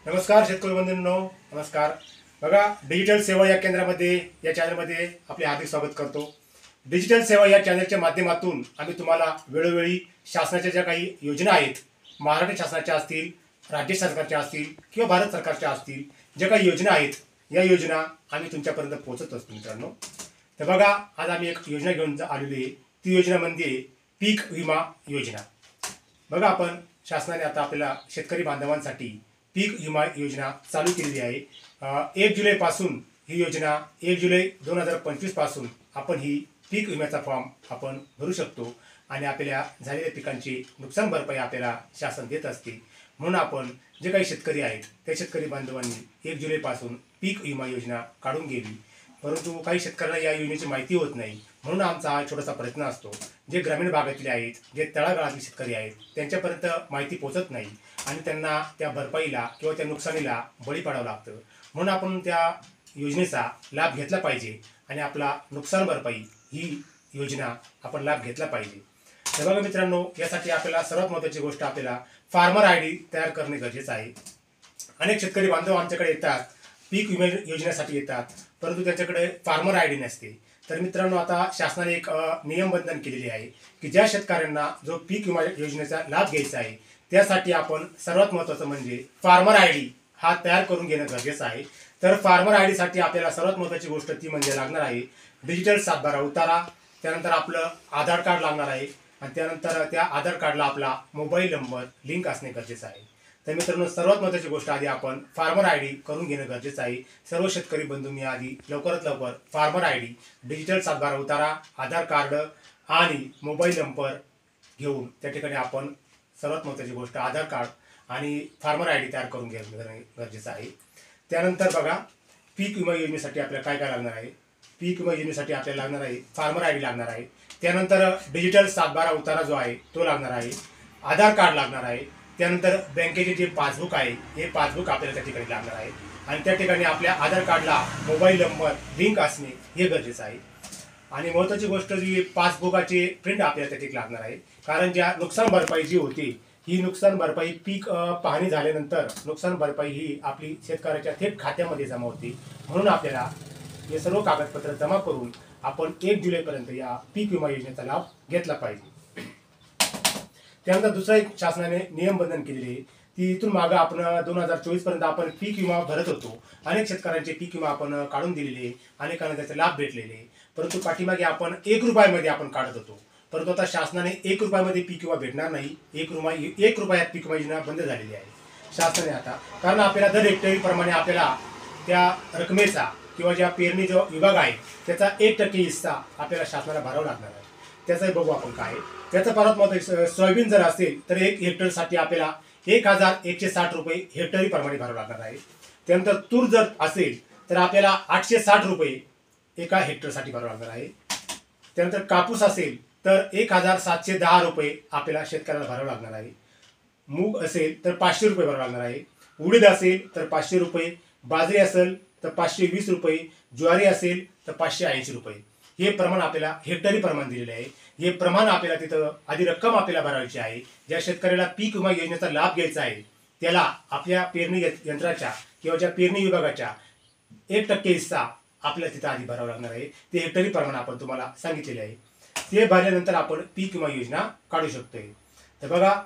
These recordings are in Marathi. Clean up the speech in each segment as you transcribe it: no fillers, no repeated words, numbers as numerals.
नमस्कार शेतकरी बंधूंनो, नमस्कार। बघा, डिजिटल सेवा या केंद्रामध्ये या चॅनलमध्ये आपले हार्दिक स्वागत करतो। डिजिटल सेवा या चॅनलच्या माध्यमातून आम्ही तुम्हाला वेळोवेळी शासनाच्या ज्या काही योजना आहेत, महाराष्ट्र शासनाच्या असतील, राज्य सरकारच्या असतील किंवा भारत सरकारच्या असतील, ज्या काही योजना आहेत या योजना आम्ही तुमच्यापर्यंत पोहोचत असतो मित्रांनो। तर बघा, आज आम्ही एक योजना घेऊन आलेली आहे। ती योजना म्हणजे पीक विमा योजना। बघा, आपण शासनाने आता आपल्याला शेतकरी बांधवांसाठी पीक विमा योजना चालू केलेली आहे। 1 जुलैपासून ही योजना 1 जुलै 2025 पासून आपण ही पीक विम्याचा फॉर्म आपण भरू शकतो आणि आपल्या झालेल्या पिकांची नुकसान भरपाई आपल्याला शासन देत असते। म्हणून आपण जे काही शेतकरी आहेत त्या शेतकरी बांधवांनी 1 जुलैपासून पीक विमा योजना काढून गेली, परंतु काही शेतकऱ्यांना या योजनेची माहिती होत नाही। म्हणून आमचा हा छोटासा प्रयत्न असतो, जे ग्रामीण भागातले आहेत, जे तळागाळातले शेतकरी आहेत त्यांच्यापर्यंत माहिती पोहोचत नाही आणि त्यांना त्या भरपाईला किंवा त्या नुकसानीला बळी पडावं लागतं। म्हणून आपण त्या योजनेचा लाभ घेतला पाहिजे आणि आपला नुकसान भरपाई ही योजना आपण लाभ घेतला पाहिजे। तर बघा मित्रांनो, यासाठी आपल्याला सर्वात महत्त्वाची गोष्ट आपल्याला फार्मर ID तयार करणे गरजेचं आहे। अनेक शेतकरी बांधव आमच्याकडे येतात, पीक विमा योजनेसाठी येतात, परंतु त्यांच्याकडे फार्मर ID नसते। तर मित्रांनो, आता शासनाने एक नियमबंधन केलेले आहे की ज्या शेतकऱ्यांना जो पीक विमा योजनेचा लाभ घ्यायचा आहे त्यासाठी आपण सर्वात महत्त्वाचं म्हणजे फार्मर ID हा तयार करून घेणं गरजेचं आहे। तर फार्मर ID साठी आपल्याला सर्वात महत्त्वाची गोष्ट ती म्हणजे लागणार आहे डिजिटल 7/12 उतारा, त्यानंतर आपलं आधार कार्ड लागणार आहे आणि त्यानंतर त्या आधार कार्डला आपला मोबाईल नंबर लिंक असणे गरजेचं आहे। तर मित्रांनो, सर्वात महत्त्वाची गोष्ट आधी आपण फार्मर ID करून घेणं गरजेचं आहे। सर्व शेतकरी बंधूंनी आधी लवकरात लवकर फार्मर ID, डिजिटल 7/12 उतारा, आधार कार्ड आणि मोबाईल नंबर घेऊन त्या ठिकाणी आपण सर्वात महत्त्वाची गोष्ट आधार कार्ड आणि फार्मर ID तयार करून घेणं गरजेचं आहे। त्यानंतर बघा, पीक विमा योजनेसाठी आपल्याला काय काय लागणार आहे। पीक विमा योजनेसाठी आपल्याला लागणार आहे फार्मर ID लागणार आहे, त्यानंतर डिजिटल 7/12 उतारा जो आहे तो लागणार आहे, आधार कार्ड लागणार आहे, त्यानंतर बँकेचे जे पासबुक आहे हे पासबुक आपल्याला त्या ठिकाणी लागणार आहे आणि त्या ठिकाणी आपल्या आधार कार्डला मोबाईल नंबर लिंक असणे हे गरजेचं आहे। आणि महत्त्वाची गोष्ट जी पासबुकाची प्रिंट आपल्याला त्या ठिकाणी लागणार आहे, कारण ज्या नुकसान भरपाई जी होती ही नुकसान भरपाई पीक पाहणी झाल्यानंतर नुकसान भरपाई ही आपली शेतकऱ्याच्या थेट खात्यामध्ये जमा होती। म्हणून आपल्याला हे सर्व कागदपत्र जमा करून आपण 1 जुलैपर्यंत या पीक विमा योजनेचा लाभ घेतला पाहिजे। त्यानंतर दुसरा एक शासनाने नियमबंधन केलेले आहे, ती इथून मागं आपण 2024 पर्यंत आपण पीक विमा भरत होतो। अनेक शेतकऱ्यांचे पीक विमा आपण काढून दिलेले, अनेकांना त्याचा लाभ भेटलेले, परंतु पाठीमागे आपण 1 रुपयामध्ये आपण काढत होतो, परंतु आता शासनाने 1 रुपयामध्ये पीक विमा भेटणार नाही। 1 रुपयात पीक विमा योजना बंद झालेली आहे शासनाने आता, कारण आपल्याला दर हेक्टरीप्रमाणे आपल्याला त्या रकमेचा किंवा ज्या पेरणी जो विभाग आहे त्याचा 1% हिस्सा आपल्याला शासनाला भरावा लागणार आहे। त्याचंही बघू आपण काय त्याचं परत मत। सोयाबीन जर असेल तर 1 हेक्टरसाठी आपल्याला 1160 रुपये हेक्टरीप्रमाणे भरावं लागणार आहे। त्यानंतर तूर जर असेल तर आपल्याला 860 रुपये एका हेक्टरसाठी भरावं लागणार आहे। त्यानंतर कापूस असेल तर 1710 रुपये आपल्याला शेतकऱ्याला भरावं लागणार आहे। मूग असेल तर 500 रुपये भरावं लागणार आहे। उडीद असेल तर 500 रुपये, बाजरी असेल तर 520 रुपये, ज्वारी असेल तर 580 रुपये। हे प्रमाण आपल्याला हेक्टरी प्रमाण दिलेले आहे। हे प्रमाण आपल्याला तिथं आधी रक्कम आपल्याला भरायची आहे। ज्या शेतकऱ्याला पीक विमा योजनेचा लाभ घ्यायचा आहे त्याला आपल्या पेरणी यंत्राच्या किंवा ज्या पेरणी विभागाच्या 1% हिस्सा आपल्याला तिथं आधी भरावा लागणार आहे। ते हेक्टरी प्रमाण आपण तुम्हाला सांगितलेले आहे। ते भरल्यानंतर आपण पीक विमा योजना काढू शकतोय। तर बघा,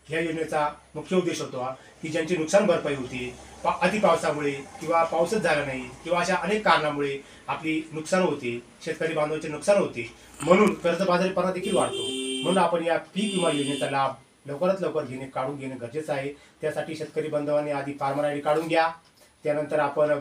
या योजनेचा मुख्य उद्देश होतो की ज्यांची नुकसान भरपाई होती अति पावसामुळे किंवा पाऊसच झाला नाही किंवा अशा अनेक कारणामुळे आपली नुकसान होते, शेतकरी बांधवांचे नुकसान होते, म्हणून कर्जबाजारीपणा देखील वाढतो। म्हणून आपण या पीक विमा योजनेचा लाभ लवकरात लवकर काढून घेणं गरजेचं आहे। त्यासाठी शेतकरी बांधवांनी आधी फार्मर ID काढून घ्या। त्यानंतर आपण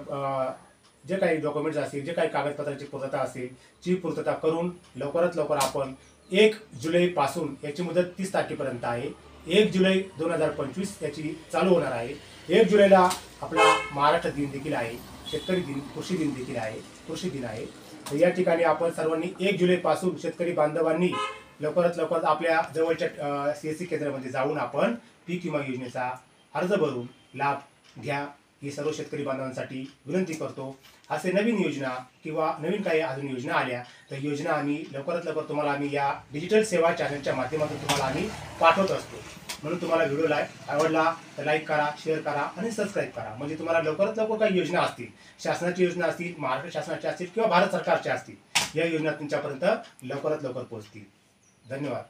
जे काही डॉक्युमेंट्स असतील, जे काही कागदपत्रांची पूर्तता असेल ती पूर्तता करून लवकरात लवकर आपण 1 जुलैपासून याची मुदत 30 तारखेपर्यंत आहे। 1 जुलै 2025 याची चालू होणार आहे। 1 जुलैला आपला महाराष्ट्र दिन देखील आहे, शेतकरी दिन, कृषी दिन देखील आहे, कृषी दिन आहे। तर या ठिकाणी आपण सर्वांनी 1 जुलैपासून शेतकरी बांधवांनी लवकरात लवकर आपल्या जवळच्या CSC केंद्रामध्ये जाऊन आपण पीक विमा योजनेचा अर्ज भरून लाभ घ्या ही सर्व शेतकरी बांधवांसाठी विनंती करतो। असे नवीन योजना किंवा नवीन काही अजून योजना आल्या तर योजना आम्ही लवकरात लवकर तुम्हाला आम्ही या डिजिटल सेवा चॅनलच्या माध्यमातून तुम्हाला आम्ही पाठवत असतो। म्हणून तुम्हाला व्हिडिओ आवडला तर लाईक करा, शेअर करा आणि सबस्क्राईब करा. म्हणजे तुम्हाला लवकरात लवकर काही योजना असतील, शासनाची योजना असतील, महाराष्ट्र शासनाच्या असतील किंवा भारत सरकारच्या असतील, या योजना तुमच्यापर्यंत लवकरात लवकर पोहोचतील. धन्यवाद.